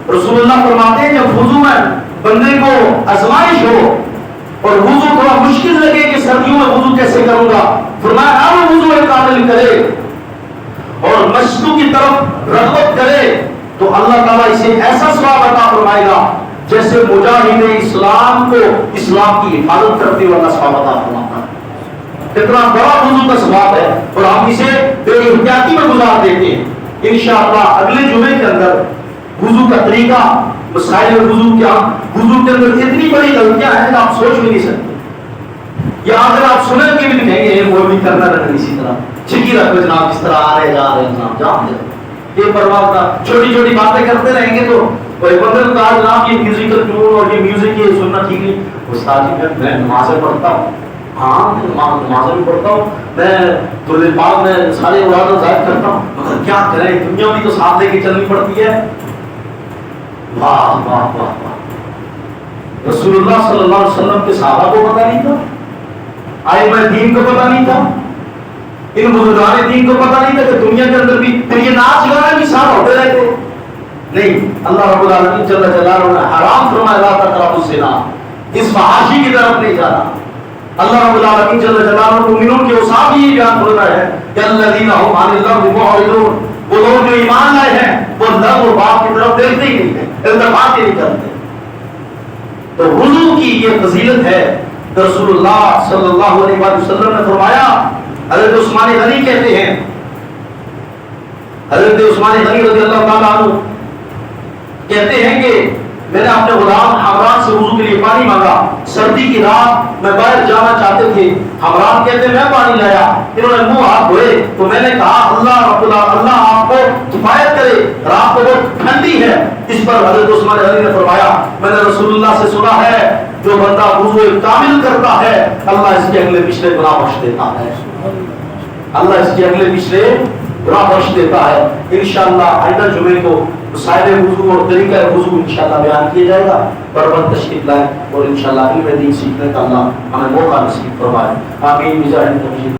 رسول اللہ فرماتے ہیں جب وضو میں بندے کو آزمائش ہو اور وضو تھوڑا مشکل لگے کہ سردیوں میں وضو کیسے کروں گا، فرمایا ہر وضو کامل کرے اور مسجدوں کی طرف رغبت کرے تو اللہ تعالیٰ اسے ایسا ثواب عطا فرمائے گا جیسے مجاہد اسلام کو اسلام کی حفاظت کرتے ہوئے اللہ ثواب عطا فرماتا ہے۔ اتنا بڑا وضو کا ثواب ہے اور ہم اسے بے احتیاطی میں گزار دیتے ہیں۔ انشاءاللہ اگلے جمعے کے اندر وضو کا طریقہ، مسائل وضو کیا، وضو کے اندر اتنی بڑی غلطیاں ہیں کہ آپ سوچ بھی نہیں سکتے، یا اگر آپ سنیں کے بھی کہیں گے وہ بھی کرنا رہنا اسی طرح چھکی رکھو جناب، اس طرح آ رہے جا رہے جناب، جان دے یہ پرواہ کا چھوٹی چھوٹی باتیں کرتے رہیں گے تو کوئی بندے کو کہا جناب یہ میوزیکل ٹیون اور یہ میوزک یہ سننا ٹھیک نہیں، استاد جی میں نمازیں پڑھتا ہوں، ہاں نمازیں بھی پڑھتا ہوں، میں درود پاک میں سارے عبادت ظاہر کرتا ہوں، مگر کیا کریں دنیا بھی تو ساتھ لے کے چلنی پڑتی ہے۔ واہ واہ واہ واہ، رسول اللہ صلی اللہ علیہ وسلم کے صحابہ کو پتہ نہیں تھا، ائمہ دین کو پتہ نہیں تھا، ان بزرگان دین کو پتہ نہیں تھا کہ دنیا کے اندر بھی پھر یہ ناچ گانا بھی ساتھ ہوتے رہتے نہیں۔ اللہ رب العالمین جل جلالہ نے حرام فرمایا لا تقربوا الزنا، اس فحاشی کی طرف نہیں جانا۔ اللہ رب العالمین جل جلالہ مومنوں کے اوصاف بھی بیان فرما ہے کہ الذین هم عن اللغو معرضون، وہ لوگ جو ایمان لائے ہیں وہ لغو و بات کی طرف دیکھتے ہی نہیں ہیں، التفات ہی نہیں کرتے۔ تو وضو کی یہ فضیلت ہے، رسول اللہ صلی اللہ علیہ وسلم نے فرمایا، حضرت عثمان غنی کہتے ہیں، حضرت عثمان غنی رضی اللہ تعالیٰ عنہ کہتے ہیں کہ میں نے اپنے غلام حمران سے وضو کے لیے پانی مانگا، سردی کی رات میں باہر جانا چاہتے تھے، حمران کہتے ہیں میں پانی لایا، انہوں نے منہ ہاتھ دھوئے تو میں نے کہا اللہ رب اللہ آپ کو کفایت کرے، رات کو بہت ٹھنڈی ہے۔ اس پر حضرت عثمان غنی نے فرمایا میں نے رسول اللہ سے سنا ہے جو بندہ وضو کامل کرتا ہے اللہ اس کے اگلے پچھلے گناہ بخش دیتا ہے، اللہ اس کے اگلے پچھلے گناہ بخش دیتا ہے۔ انشاءاللہ آئندہ جمعے کو مسائل وضو اور طریقہ وضو انشاءاللہ بیان کیا جائے گا، برابر تشریف لائیں اور انشاءاللہ علم دین سیکھنے کا اللہ ہمیں موقع نصیب فرمائے، آمین۔